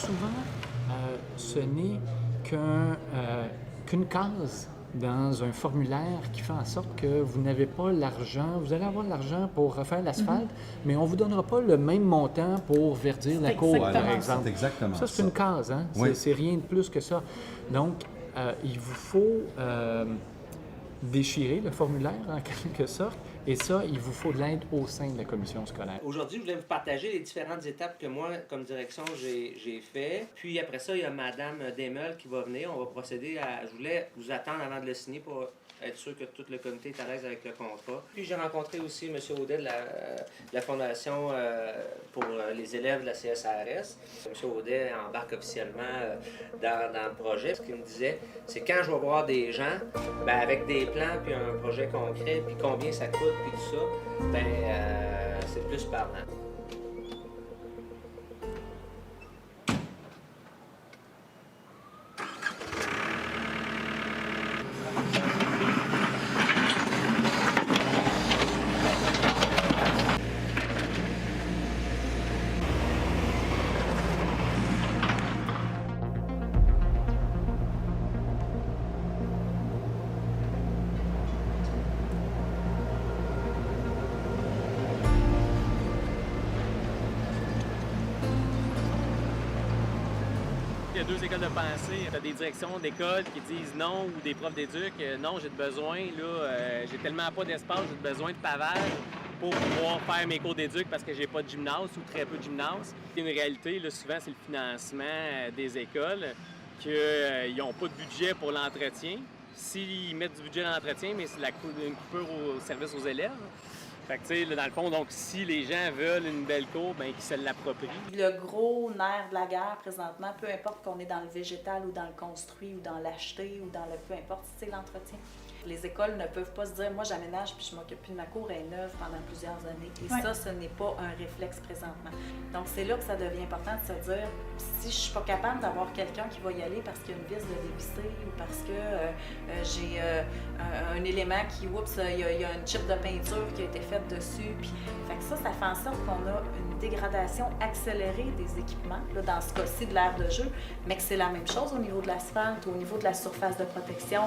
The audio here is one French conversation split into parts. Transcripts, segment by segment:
souvent, ce n'est qu'une case dans un formulaire qui fait en sorte que vous n'avez pas l'argent, vous allez avoir l'argent pour refaire l'asphalte, mais on ne vous donnera pas le même montant pour verdir la cour, par exemple. C'est exactement Ça, c'est une case, hein? Oui. C'est rien de plus que ça. Donc, il vous faut déchirer le formulaire, en quelque sorte, et ça, il vous faut de l'aide au sein de la commission scolaire. Aujourd'hui, je voulais vous partager les différentes étapes que moi, comme direction, j'ai fait. Puis après ça, il y a Madame Desmeules qui va venir. On va procéder à... Je voulais vous attendre avant de le signer pour être sûr que tout le comité est à l'aise avec le contrat. Puis j'ai rencontré aussi M. Audet de la Fondation pour les élèves de la CSRS. M. Audet embarque officiellement dans le projet. Ce qu'il me disait, c'est quand je vais voir des gens, ben, avec des plans, puis un projet concret, puis combien ça coûte, puis tout ça, ben, c'est plus parlant. Il y a deux écoles de pensée. Tu as des directions d'école qui disent non ou des profs d'éduc, non, j'ai besoin, là, j'ai tellement pas d'espace, j'ai besoin de pavage pour pouvoir faire mes cours d'éduc parce que j'ai pas de gymnase ou très peu de gymnase. Une réalité, là, souvent, c'est le financement des écoles, qu'ils n'ont pas de budget pour l'entretien. S'ils mettent du budget dans l'entretien, mais c'est une coupure au service aux élèves. Fait que, tu sais, dans le fond, donc, si les gens veulent une belle cour, bien, qu'ils se l'approprient. Le gros nerf de la guerre, présentement, peu importe qu'on est dans le végétal ou dans le construit ou dans l'acheté ou dans le peu importe, c'est l'entretien. Les écoles ne peuvent pas se dire, moi, j'aménage puis je m'occupe plus de ma cour, elle est neuve pendant plusieurs années. Et ça, ce n'est pas un réflexe présentement. Donc, c'est là que ça devient important de se dire, si je suis pas capable d'avoir quelqu'un qui va y aller parce qu'il y a une vis de dévisser ou parce que j'ai un élément qui, oups, il y a une chip de peinture qui a été faite dessus. Puis, fait que ça fait en sorte qu'on a une dégradation accélérée des équipements, là, dans ce cas-ci de l'aire de jeu, mais que c'est la même chose au niveau de l'asphalte, au niveau de la surface de protection.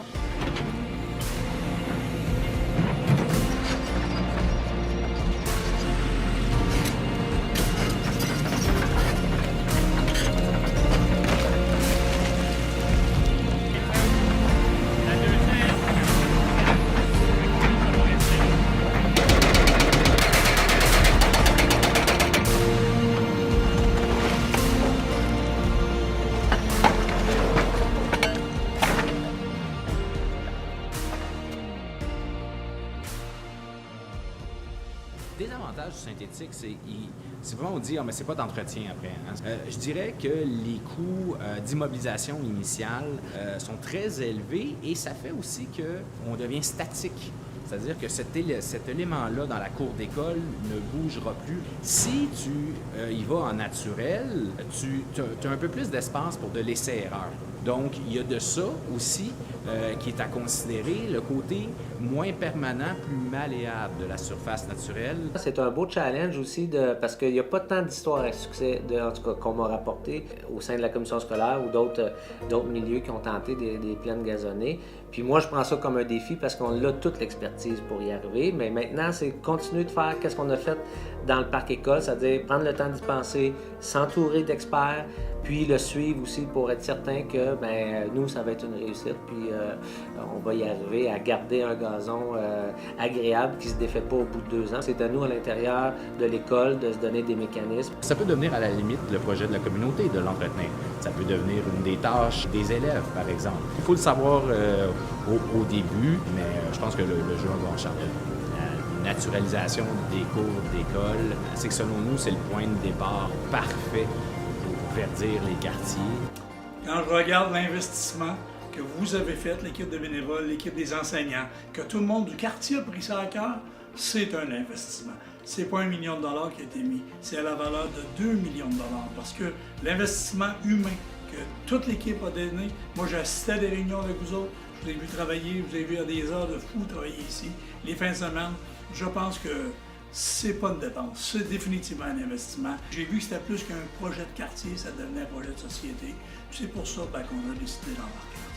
Le désavantage du synthétique, c'est vraiment on dit mais c'est pas d'entretien après. Hein. Je dirais que les coûts d'immobilisation initiale sont très élevés et ça fait aussi qu'on devient statique. C'est-à-dire que cet élément-là dans la cour d'école ne bougera plus. Si tu y vas en naturel, tu as un peu plus d'espace pour de l'essai-erreur. Donc, il y a de ça aussi qui est à considérer, le côté moins permanent, plus malléable de la surface naturelle. C'est un beau challenge aussi parce qu'il n'y a pas tant d'histoires à succès, en tout cas qu'on m'a rapporté au sein de la commission scolaire ou d'autres milieux qui ont tenté des plaines gazonnées. Puis moi, je prends ça comme un défi parce qu'on a toute l'expertise pour y arriver. Mais maintenant, c'est continuer de faire qu'est-ce qu'on a fait dans le parc école, c'est-à-dire prendre le temps d'y penser, s'entourer d'experts, puis le suivre aussi pour être certain que nous, ça va être une réussite. Puis on va y arriver à garder un gazon agréable qui ne se défait pas au bout de 2 ans. C'est à nous, à l'intérieur de l'école, de se donner des mécanismes. Ça peut devenir à la limite le projet de la communauté de l'entretenir. Ça peut devenir une des tâches des élèves, par exemple. Il faut le savoir au début, mais je pense que le jeu va en charger. La naturalisation des cours d'école, c'est que selon nous, c'est le point de départ parfait pour verdir les quartiers. Quand je regarde l'investissement que vous avez fait, l'équipe de bénévoles, l'équipe des enseignants, que tout le monde du quartier a pris ça à cœur, c'est un investissement. C'est pas $1 million qui a été mis, c'est à la valeur de 2 millions de dollars parce que l'investissement humain que toute l'équipe a donné, moi j'ai assisté à des réunions avec vous autres, je vous ai vu travailler, vous avez vu à des heures de fou travailler ici, les fins de semaine, je pense que c'est pas une dépense, c'est définitivement un investissement. J'ai vu que c'était plus qu'un projet de quartier, ça devenait un projet de société. C'est pour ça qu'on a décidé d'embarquer.